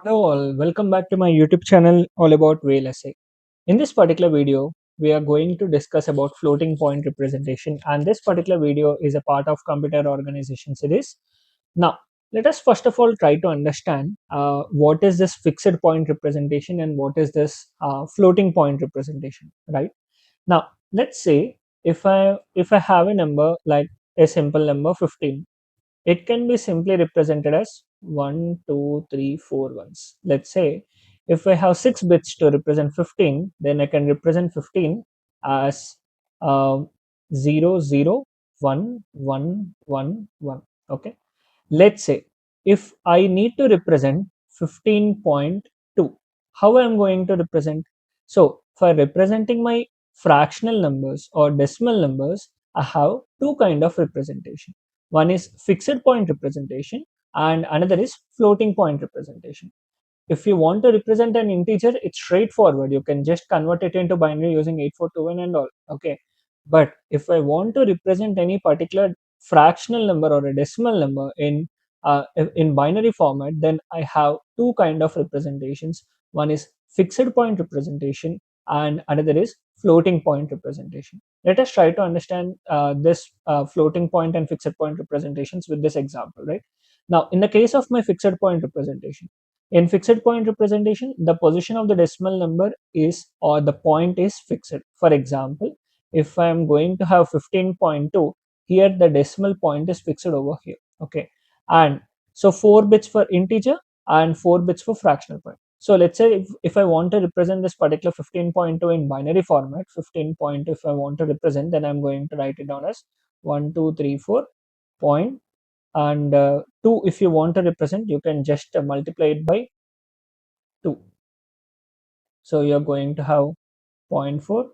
Hello all, welcome back to my YouTube channel all about VLSI. In this particular video, we are going to discuss about floating point representation, and this particular video is a part of computer organization series. Now, let us first of all try to understand what is this fixed point representation and what is this floating point representation, right? Now, let's say if I have a number like a simple number 15, it can be simply represented as 1, 2, 3, 4 ones. Let's say if I have 6 bits to represent 15, then I can represent 15 as uh, 0, 0, 1, 1, 1, 1. Okay. Let's say if I need to represent 15.2, how I am going to represent? So for representing my fractional numbers or decimal numbers, I have two kind of representation. One is fixed point representation and another is floating point representation. If you want to represent an integer, it's straightforward. You can just convert it into binary using 8421 and all. Okay. But if I want to represent any particular fractional number or a decimal number in binary format, then I have two kind of representations. One is fixed point representation and another is floating point representation. Let us try to understand this floating point and fixed point representations with this example, right? Now, in the case of my fixed point representation, in fixed point representation, the position of the decimal number is or the point is fixed. For example, if I am going to have 15.2, here the decimal point is fixed over here. Okay. And so 4 bits for integer and 4 bits for fractional point. So let's say if I want to represent this particular 15.2 in binary format, 15 if I want to represent, then I'm going to write it down as 1, 2, 3, 4 point, and 2 if you want to represent, you can just multiply it by 2. So you're going to have zero point 0.4. Zero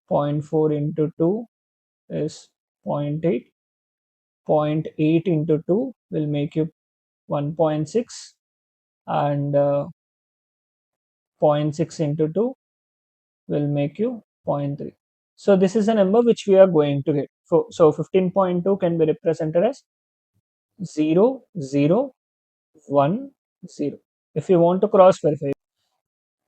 point 0.4 into 2 is 0.8. 0.8 into 2 will make you 1.6, and 0.6 into 2 will make you 0.3. So this is a number which we are going to get. So 15.2 can be represented as 0, 0, 1, 0. If you want to cross verify,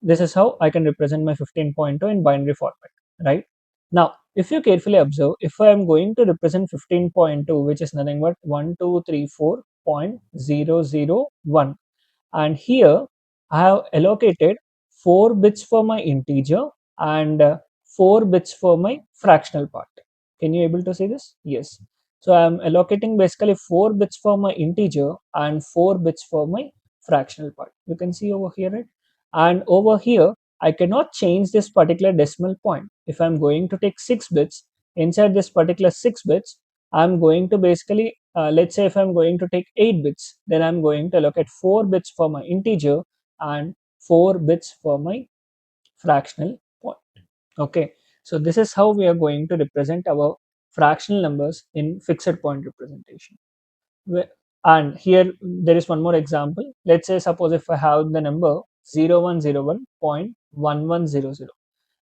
this is how I can represent my 15.2 in binary format, right? Now, if you carefully observe, if I am going to represent 15.2, which is nothing but 1234.001, and here I have allocated 4 bits for my integer and 4 bits for my fractional part. Can you able to see this? Yes. So I am allocating basically 4 bits for my integer and 4 bits for my fractional part. You can see over here, right? And over here, I cannot change this particular decimal point. If I'm going to take 6 bits, inside this particular 6 bits, I'm going to basically, let's say if I'm going to take 8 bits, then I'm going to allocate 4 bits for my integer and 4 bits for my fractional point. Okay, so this is how we are going to represent our fractional numbers in fixed point representation. And here there is one more example. Let's say suppose if I have the number 0101.1100.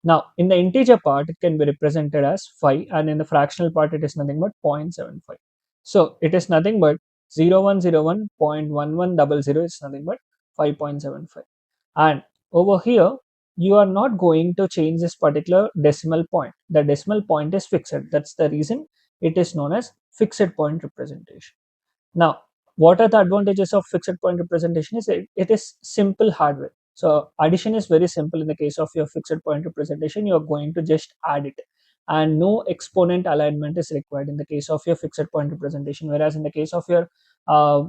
Now in the integer part it can be represented as 5, and in the fractional part it is nothing but 0.75. So it is nothing but 0101.1100 is nothing but 5.75. And over here you are not going to change this particular decimal point. The decimal point is fixed. That's the reason it is known as fixed point representation. Now, what are the advantages of fixed point representation? Is it is simple hardware. So addition is very simple. In the case of your fixed point representation, you are going to just add it, and no exponent alignment is required in the case of your fixed point representation. Whereas in the case of your uh,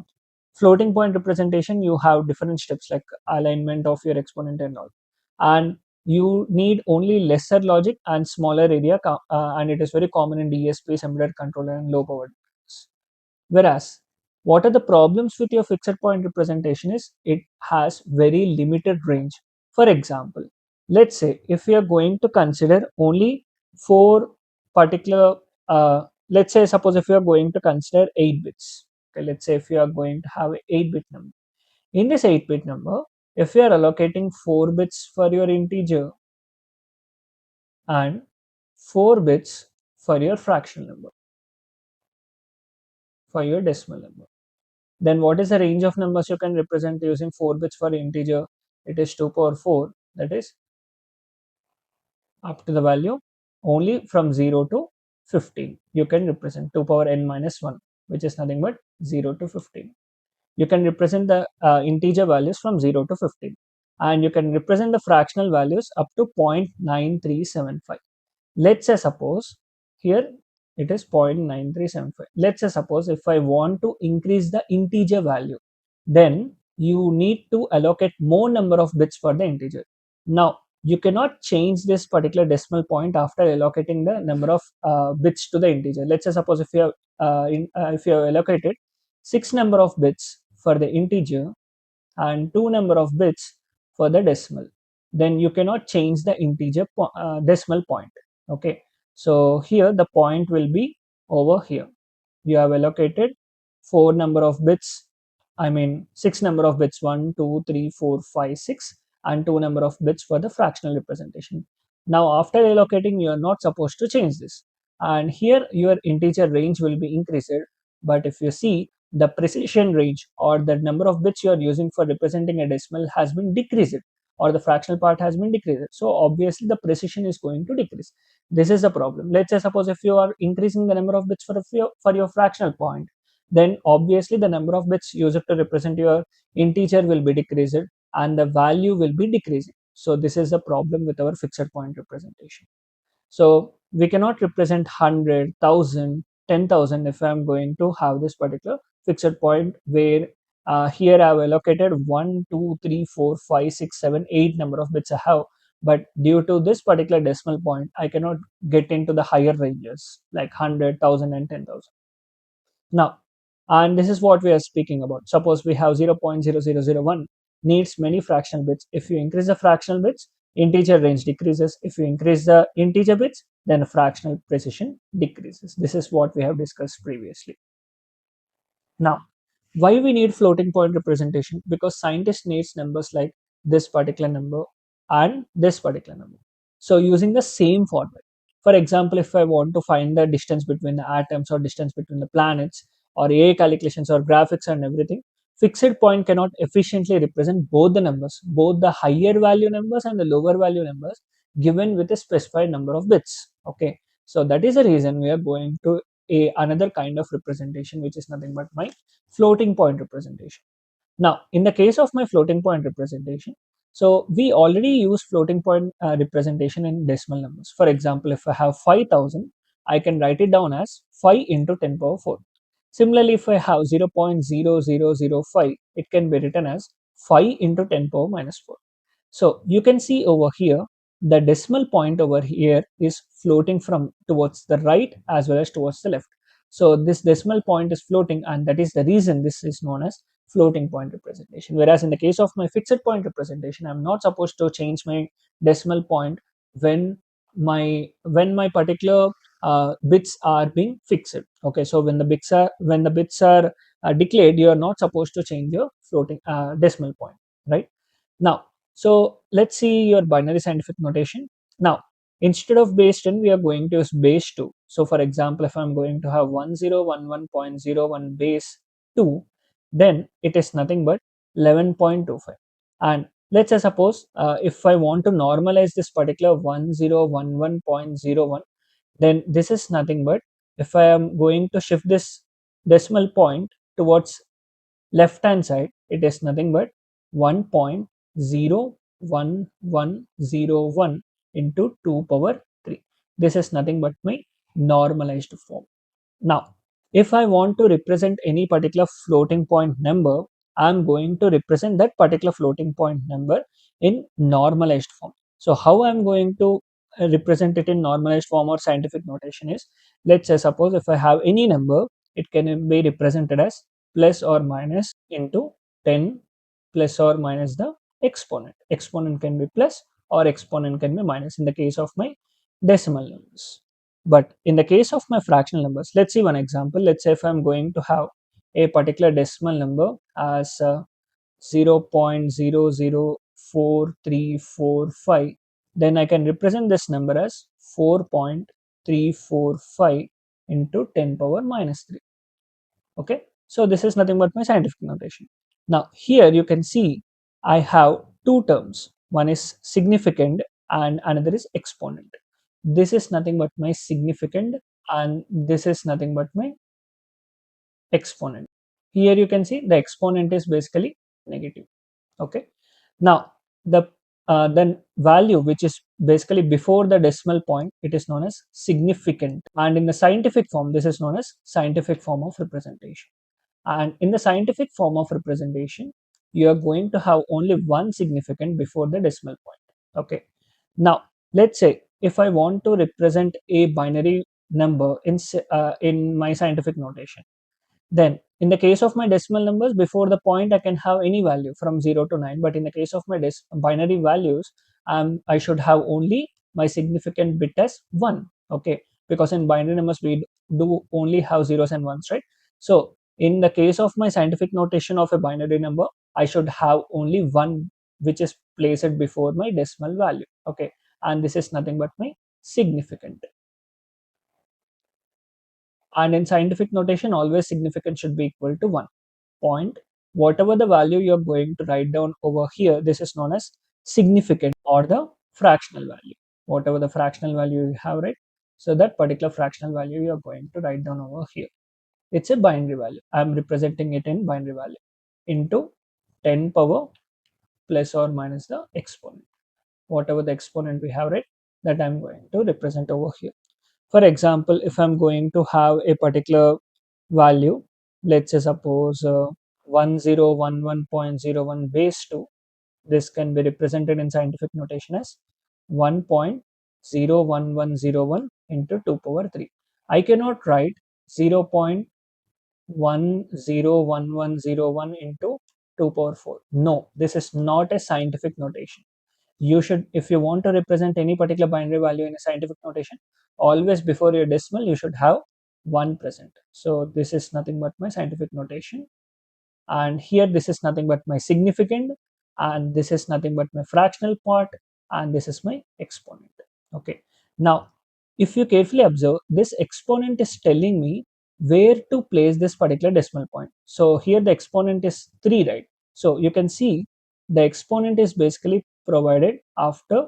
floating point representation, you have different steps like alignment of your exponent and all, and you need only lesser logic and smaller area, and it is very common in DSPs, embedded controller, and low power. Whereas, what are the problems with your fixed point representation is it has very limited range. For example, let's say if we are going to consider only four particular, let's say suppose if we are going to consider 8 bits. Okay, let's say if we are going to have an 8-bit number. In this 8-bit number, if we are allocating 4 bits for your integer and 4 bits for your fractional number, for your decimal number. Then what is the range of numbers you can represent using 4 bits for integer? It is 2 power 4, that is up to the value only from 0 to 15. You can represent 2 power n minus 1, which is nothing but 0 to 15. You can represent the integer values from 0 to 15, and you can represent the fractional values up to 0.9375. Let's say suppose here it is 0.9375. Let's say suppose if I want to increase the integer value, then you need to allocate more number of bits for the integer. Now you cannot change this particular decimal point after allocating the number of bits to the integer. Let's say suppose if you have if you have allocated 6 number of bits for the integer and 2 number of bits for the decimal, then you cannot change the integer decimal point. Okay, so here the point will be over here. You have allocated 4 number of bits, I mean 6 number of bits, 1 2 3 4 5 6, and 2 number of bits for the fractional representation. Now after allocating, you are not supposed to change this, and here your integer range will be increased. But if you see, the precision range or the number of bits you are using for representing a decimal has been decreased, or the fractional part has been decreased, so obviously the precision is going to decrease. This is a problem. Let's say suppose if you are increasing the number of bits for your fractional point, then obviously the number of bits used to represent your integer will be decreased and the value will be decreasing. So this is a problem with our fixed point representation. So we cannot represent 100, 1000, 10,000 if I'm going to have this particular fixed point where here I've allocated 1, 2, 3, 4, 5, 6, 7, 8 number of bits I have. But due to this particular decimal point, I cannot get into the higher ranges like 100, 1000 and 10,000. Now, and this is what we are speaking about. Suppose we have 0.0001 needs many fractional bits. If you increase the fractional bits, integer range decreases. If you increase the integer bits, then fractional precision decreases. This is what we have discussed previously. Now, why we need floating point representation? Because scientists needs numbers like this particular number and this particular number. So using the same format. For example, if I want to find the distance between the atoms or distance between the planets or AI calculations or graphics and everything, fixed point cannot efficiently represent both the numbers, both the higher value numbers and the lower value numbers given with a specified number of bits. Okay, so that is the reason we are going to another kind of representation, which is nothing but my floating point representation. Now, in the case of my floating point representation, so we already use floating point representation in decimal numbers. For example, if I have 5,000, I can write it down as 5 into 10 power 4. Similarly, if I have 0.0005, it can be written as 5 into 10 power minus 4. So you can see over here, the decimal point over here is floating from towards the right as well as towards the left. So this decimal point is floating, and that is the reason this is known as floating point representation. Whereas in the case of my fixed point representation, I'm not supposed to change my decimal point when my particular bits are being fixed. Okay, so when the bits are declared, you are not supposed to change your floating decimal point, right? Now, so let's see your binary scientific notation. Now, instead of base 10, we are going to use base 2. So for example, if I'm going to have 1011.01 base 2, then it is nothing but 11.25. And let's say suppose if I want to normalize this particular 1011.01, then this is nothing but if I am going to shift this decimal point towards left hand side, it is nothing but 1.01101 into 2 power 3. This is nothing but my normalized form. Now, if I want to represent any particular floating point number, I'm going to represent that particular floating point number in normalized form. So how I'm going to represent it in normalized form or scientific notation is, let's say suppose if I have any number, it can be represented as plus or minus into 10 plus or minus the exponent. Exponent can be plus or exponent can be minus in the case of my decimal numbers. But in the case of my fractional numbers, let's see one example. Let's say if I'm going to have a particular decimal number as 0.004345, then I can represent this number as 4.345 into 10 power minus 3. Okay, So this is nothing but my scientific notation. Now here you can see I have two terms. One is significand and another is exponent. This is nothing but my significand and this is nothing but my exponent. Here you can see the exponent is basically negative. Okay. Now the then value which is basically before the decimal point, it is known as significant, and in the scientific form this is known as scientific form of representation. And in the scientific form of representation, you are going to have only one significant before the decimal point. Okay. Now let's say if I want to represent a binary number in my scientific notation, then in the case of my decimal numbers, before the point I can have any value from 0 to 9, but in the case of my binary values, I should have only my significant bit as 1. Okay, because in binary numbers we do only have zeros and ones, right? So in the case of my scientific notation of a binary number, I should have only one which is placed before my decimal value. Okay, and this is nothing but my significant. And in scientific notation, always significant should be equal to 1. Point, whatever the value you're going to write down over here, this is known as significant or the fractional value. Whatever the fractional value you have, right? So that particular fractional value you're going to write down over here. It's a binary value. I'm representing it in binary value into 10 power plus or minus the exponent. Whatever the exponent we have, right? That I'm going to represent over here. For example, if I'm going to have a particular value, let's say suppose 1011.01 base 2, this can be represented in scientific notation as 1.01101 into 2 power 3. I cannot write 0.101101 into 2 power 4. No, this is not a scientific notation. You should, if you want to represent any particular binary value in a scientific notation, always before your decimal you should have 1 present. So this is nothing but my scientific notation, and here this is nothing but my significant, and this is nothing but my fractional part, and this is my exponent. Okay, now if you carefully observe, this exponent is telling me where to place this particular decimal point. So here the exponent is 3, right? So you can see the exponent is basically provided after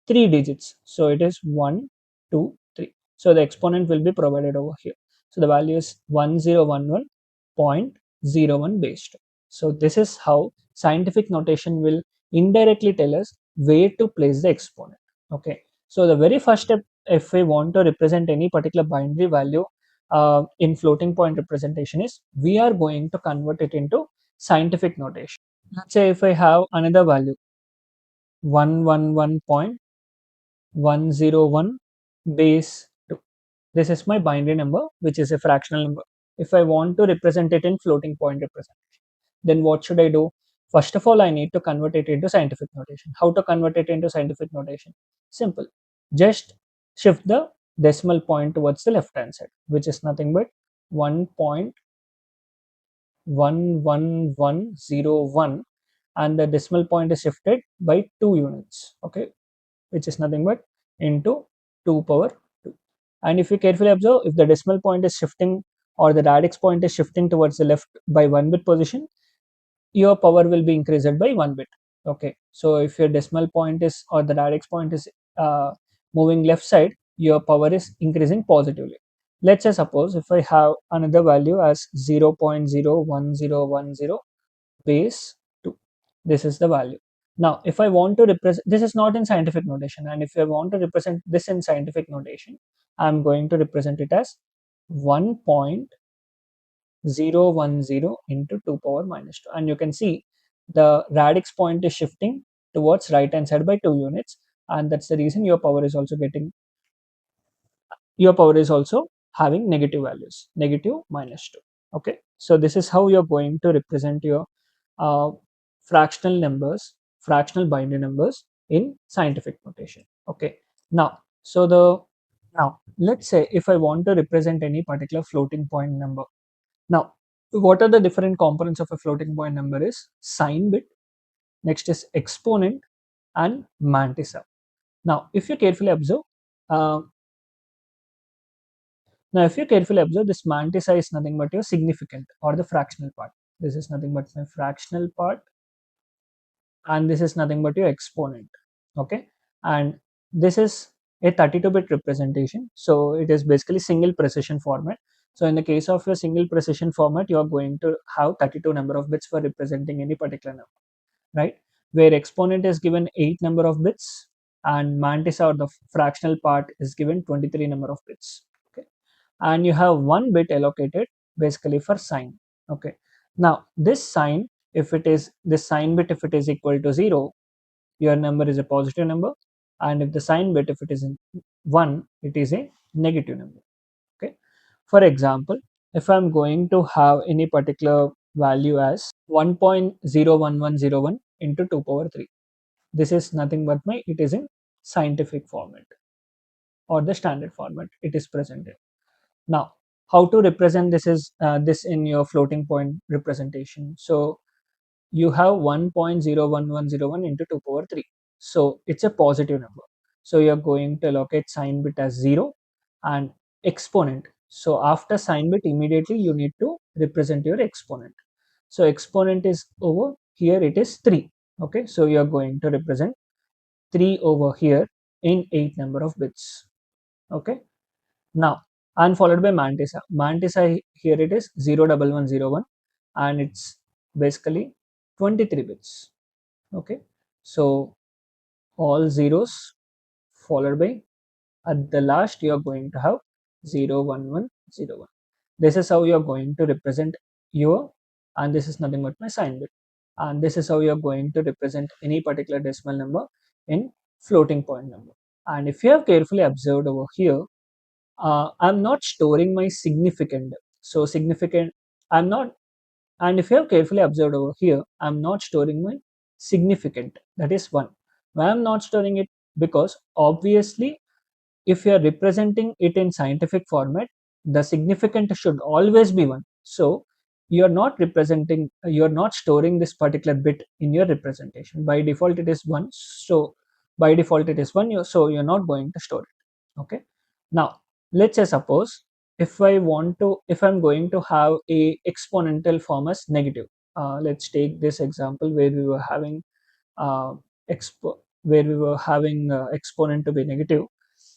3 digits. So it is 1, 2, 3. So the exponent will be provided over here. So the value is 1011.01 base 2. So this is how scientific notation will indirectly tell us where to place the exponent. Okay. So the very first step, if we want to represent any particular binary value in floating point representation, is we are going to convert it into scientific notation. Let's say if I have another value 111.101 base 2. This is my binary number, which is a fractional number. If I want to represent it in floating point representation, then what should I do? First of all, I need to convert it into scientific notation. How to convert it into scientific notation? Simple. Just shift the decimal point towards the left hand side, which is nothing but 1.11101, and the decimal point is shifted by 2 units. Okay, which is nothing but into 2 power 2. And if you carefully observe, if the decimal point is shifting or the radix point is shifting towards the left by 1 bit position, your power will be increased by 1 bit. Okay, so if your decimal point is or the radix point is moving left side, your power is increasing positively. Let's say suppose if I have another value as 0.01010 base 2, this is the value. Now if I want to represent, this is not in scientific notation, and if I want to represent this in scientific notation, I'm going to represent it as 1.010 into 2 power minus 2, and you can see the radix point is shifting towards right hand side by 2 units, and that's the reason your power is also having negative values, negative minus 2. Okay, so this is how you're going to represent your uh, fractional numbers, fractional binary numbers in scientific notation. Okay, now now let's say if I want to represent any particular floating point number. Now what are the different components of a floating point number is sign bit, next is exponent, and mantissa. Now if you carefully observe, uh, Now, if you carefully observe, this mantissa is nothing but your significant or the fractional part. This is nothing but my fractional part, and this is nothing but your exponent. Okay, and this is a 32-bit representation, so it is basically single precision format. So in the case of a single precision format, you are going to have 32 number of bits for representing any particular number, right? Where exponent is given 8 number of bits, and mantissa or the fractional part is given 23 number of bits. Okay, and you have one bit allocated basically for sign. Okay, now this sign, if it is this sign bit, if it is equal to 0, your number is a positive number, and if the sign bit, if it is in 1, it is a negative number. Okay, for example, if I'm going to have any particular value as 1.01101 into 2 power 3, this is nothing but my, it is in scientific format or the standard format it is presented. Now, how to represent this is this in your floating point representation. So you have 1.01101 into 2 power 3. So it's a positive number. So you're going to allocate sign bit as 0 and exponent. So after sign bit, immediately you need to represent your exponent. So exponent is over here, it is 3. Okay, so you're going to represent 3 over here in 8 number of bits. Okay, now, and followed by Mantissa. Mantissa here it is 01101, and it's basically 23 bits. Okay, so all zeros followed by, at the last you are going to have 01101. This is how you are going to represent your, and this is nothing but my sign bit, and this is how you are going to represent any particular decimal number in floating point number. And if you have carefully observed over here, I'm not storing my significant. So significant, I'm not, and if you have carefully observed over here, I'm not storing my significant, that is 1. Why I'm not storing it? Because obviously, if you are representing it in scientific format, the significant should always be 1. So you're not representing, you're not storing this particular bit in your representation. By default, it is 1. So by default, it is 1. So you're not going to store it. Okay. Now, let's say suppose if I want to, if I'm going to have a exponential form as negative. Let's take this example where we were having uh, exponent to be negative.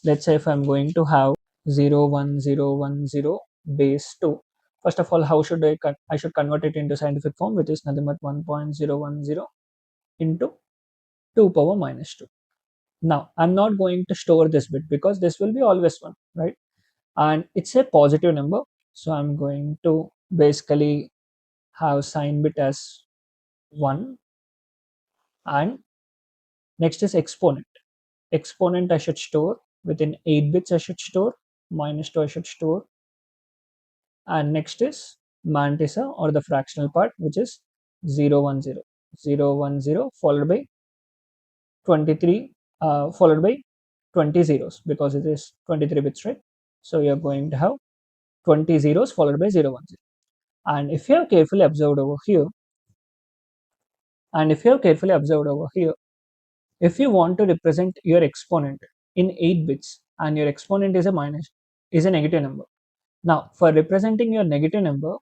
Let's say if I'm going to have 01010 base 2. First of all, how should I should convert it into scientific form, which is nothing but 1.010 into 2 power minus 2. Now, I'm not going to store this bit because this will be always 1, right? And it's a positive number. So I'm going to basically have sign bit as 1, and next is exponent. Exponent I should store within 8 bits, I should store minus 2, I should store, and next is mantissa or the fractional part, which is 010 followed by 23 followed by 20 zeros, because it is 23 bits, right? So you're going to have 20 zeros followed by 010. And if you have carefully observed over here, and if you have carefully observed over here, if you want to represent your exponent in 8 bits and your exponent is a minus, is a negative number. Now, for representing your negative number,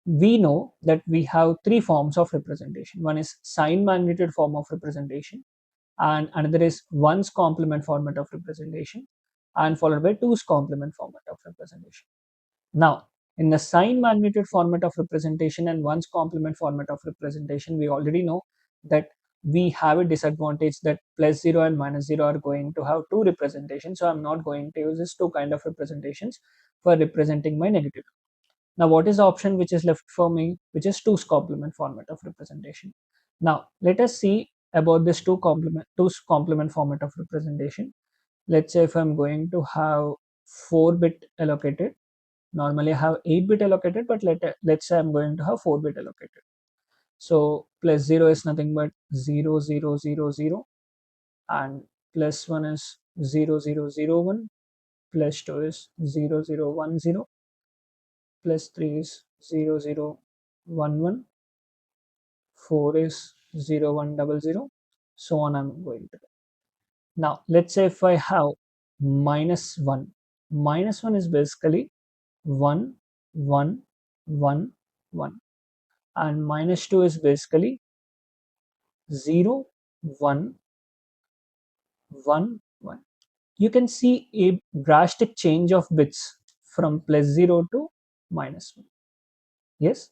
we know that we have 3 forms of representation. One is sign magnitude form of representation, and another is 1's complement format of representation, and followed by 2's complement format of representation. Now, in the sign magnitude format of representation and 1's complement format of representation, we already know that we have a disadvantage that plus 0 and minus 0 are going to have 2 representations. So I'm not going to use this 2 kind of representations for representing my negative. Now, what is the option which is left for me, which is 2's complement format of representation. Now, let us see about this 2's complement format of representation. Let's say if I'm going to have 4-bit allocated. Normally I have 8-bit allocated, but let's say I'm going to have 4-bit allocated. So plus 0 is nothing but 0000, and plus 1 is 0001, plus 2 is 0010, plus 3 is 0011, 4 is 0100, so on I'm going to. Now let's say if I have minus 1, -1 is basically 1 1 1 1, and -2 is basically 0 1 1 1. You can see a drastic change of bits from +0 to -1. Yes.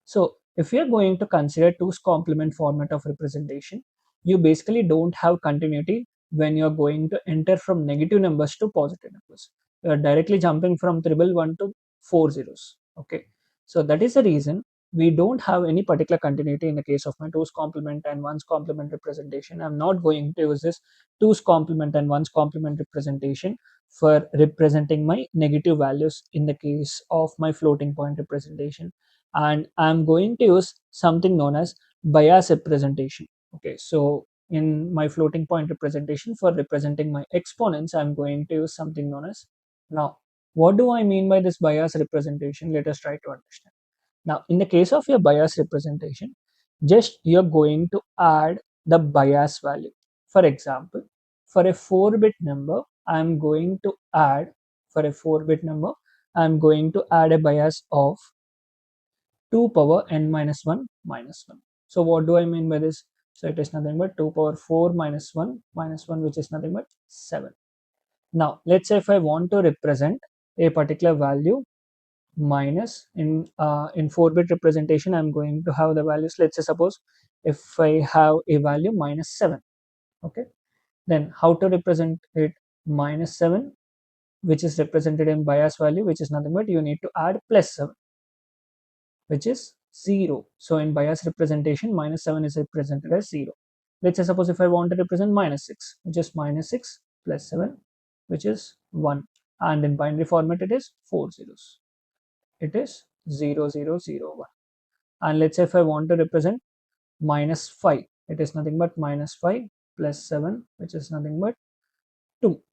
So if you're going to consider 2's complement format of representation, you basically don't have continuity when you're going to enter from negative numbers to positive numbers. You're directly jumping from triple one to four zeros. Okay. So that is the reason we don't have any particular continuity in the case of my 2's complement and 1's complement representation. I'm not going to use this 2's complement and 1's complement representation for representing my negative values in the case of my floating point representation, and I'm going to use something known as bias representation. Okay, so in my floating point representation for representing my exponents, I'm going to use something known as, now what do I mean by this bias representation? Let us try to understand. Now in the case of your bias representation, just you're going to add the bias value. For example, for a 4-bit number, I'm going to add, for a 4-bit number, I'm going to add a bias of 2 power n minus 1 minus 1. So what do I mean by this? So it is nothing but 2 power 4 minus 1, which is nothing but 7. Now let's say if I want to represent a particular value minus in 4-bit representation, I'm going to have the values. Let's say suppose if I have a value -7. Okay, then how to represent it? -7, which is represented in bias value, which is nothing but you need to add +7, which is 0. So in bias representation, -7 is represented as 0. Let's say suppose if I want to represent -6, which is -6 plus 7, which is 1. And in binary format, it is 4 zeros. It is 0 0 0 1. And let's say if I want to represent -5, it is nothing but -5 plus 7, which is nothing but 2,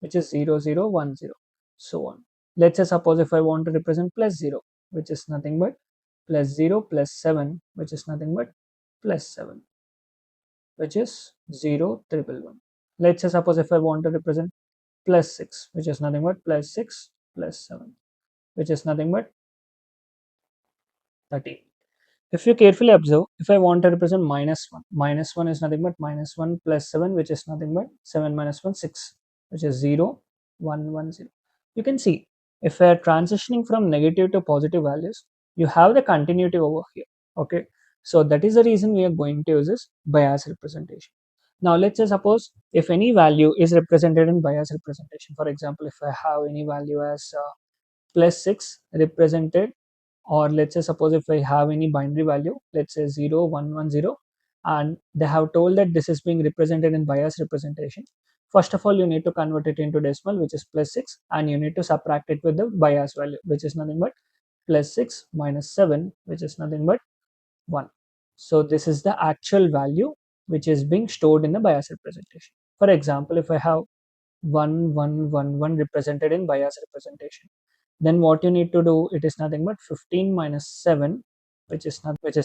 which is 0 0 1 0, so on. Let's say suppose if I want to represent +0, which is nothing but +0 plus 7, which is nothing but +7, which is 0 triple 1. Let's say suppose if I want to represent +6, which is nothing but +6 plus 7, which is nothing but 13. If you carefully observe, if I want to represent -1 is nothing but -1 plus 7, which is nothing but 7 minus 1, 6, which is 0 1 1 0. You can see if we are transitioning from negative to positive values, you have the continuity over here. Okay, so that is the reason we are going to use this bias representation. Now let's say suppose if any value is represented in bias representation, for example, if I have any value as +6 represented, or let's say suppose if I have any binary value, let's say 0 1 1 0, and they have told that this is being represented in bias representation. First of all, you need to convert it into decimal, which is +6, and you need to subtract it with the bias value, which is nothing but +6 minus 7, which is nothing but 1. So this is the actual value which is being stored in the bias representation. For example, if I have 1 1 1 1 represented in bias representation, then what you need to do, it is nothing but 15 minus 7, which is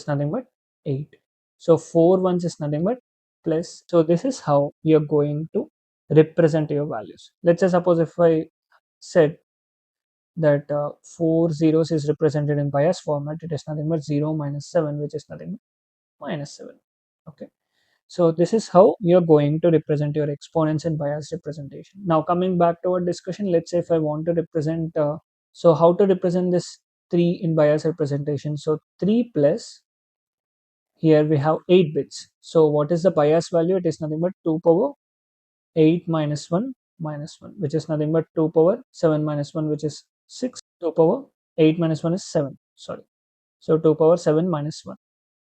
nothing but 8. So 4 ones is nothing but plus. So this is how you're going to represent your values. Let's say suppose if I said that 4 zeros is represented in bias format, it is nothing but 0 minus 7, which is nothing but -7. Okay, so this is how you're going to represent your exponents in bias representation. Now coming back to our discussion, let's say if I want to represent, so how to represent this 3 in bias representation? So 3 plus, here we have 8 bits. So what is the bias value? It is nothing but 2 power 8 minus 1 minus 1, which is nothing but 2 power 7 minus 1, which is 6. 2 power 8 minus 1 is 7. Sorry. So 2 power 7 minus 1,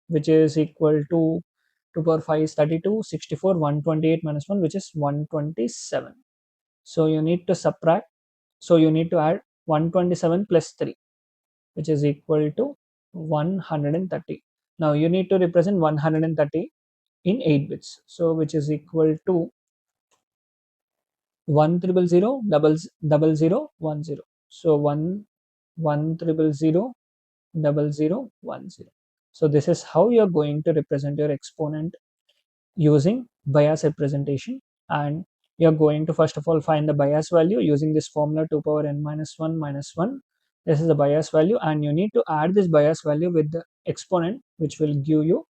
which is equal to 2 power 5 is 32, 64, 128 minus 1, which is 127. So you need to subtract, so you need to add 127 plus 3, which is equal to 130. Now you need to represent 130 in 8 bits, so which is equal to 1 triple 0 double 0 1 0. So 1 triple 0 double 0 1 0. So this is how you are going to represent your exponent using bias representation. And you're going to first of all find the bias value using this formula 2 power n minus 1 minus 1. This is the bias value, and you need to add this bias value with the exponent, which will give you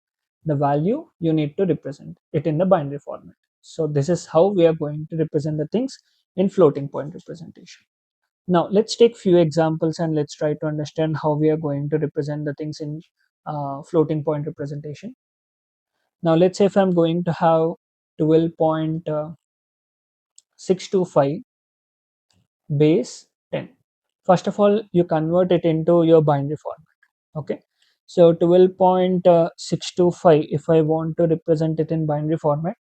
the value you need to represent it in the binary format. So this is how we are going to represent the things in floating point representation. Now let's take few examples and let's try to understand how we are going to represent the things in floating point representation. Now let's say if I'm going to have 12.625 base 10. First of all, you convert it into your binary format. Okay. So 12.625, if I want to represent it in binary format,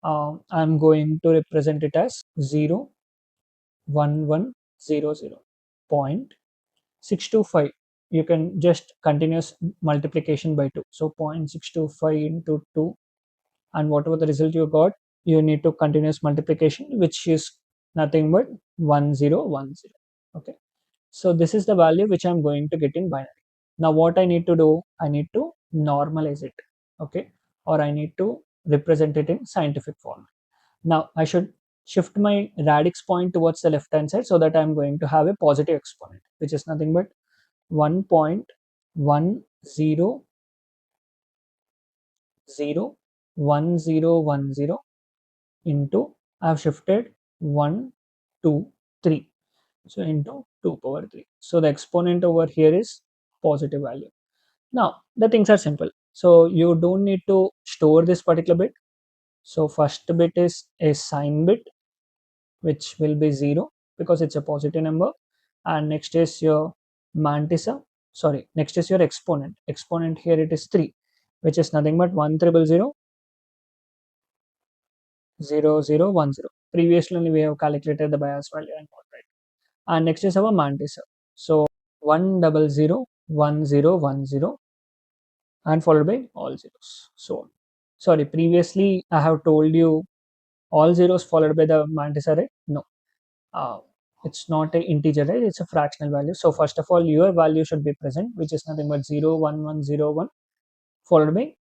I'm going to represent it as 0.1100.625. You can just continuous multiplication by 2. So 0.625 into 2, and whatever the result you got, you need to continuous multiplication, which is nothing but 1010. Okay. So this is the value which I'm going to get in binary. Now what I need to do, I need to normalize it. Okay. Or I need to represent it in scientific form. Now I should shift my radix point towards the left hand side so that I'm going to have a positive exponent, which is nothing but 1.1010 into, I've shifted 1, 2, 3. So into 2 power 3. So the exponent over here is positive value. Now the things are simple. So you don't need to store this particular bit. So first bit is a sign bit, which will be 0 because it's a positive number. And next is your Mantissa. Sorry, next is your exponent. Exponent here it is 3, which is nothing but 1000010. Previously we have calculated the bias value and all, right? And next is our Mantissa. So 1001010 and followed by all zeros. So sorry, previously I have told you all zeros followed by the Mantissa, right? No, uh, it's not an integer, right? It's a fractional value. So first of all, your value should be present, which is nothing but 01101 followed by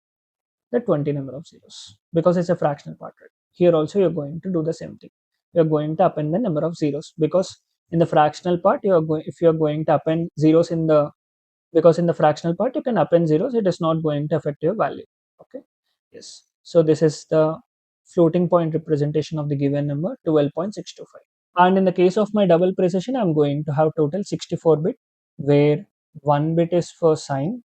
the 20 number of zeros, because it's a fractional part, right? Here also you're going to do the same thing. You're going to append the number of zeros, because in the fractional part you are going, if you are going to append zeros in the, because in the fractional part you can append zeros, it is not going to affect your value. Okay. Yes. So this is the floating point representation of the given number 12.625. And in the case of my double precision, I'm going to have total 64 bit, where 1 bit is for sign.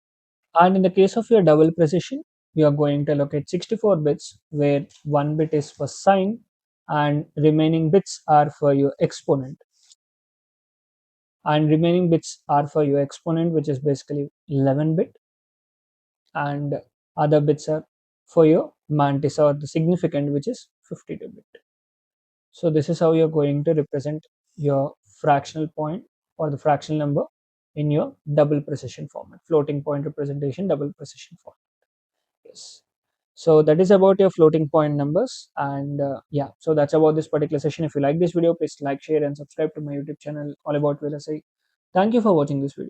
And in the case of your double precision, you are going to allocate 64 bits, where 1 bit is for sign and remaining bits are for your exponent. And remaining bits are for your exponent, which is basically 11 bit, and other bits are for your Mantissa or the significant, which is 52 bit. So this is how you're going to represent your fractional point or the fractional number in your double precision format, floating point representation, double precision format. Yes. So that is about your floating point numbers. And yeah, so that's about this particular session. If you like this video, please like, share, and subscribe to my YouTube channel all about VLSI. Thank you for watching this video.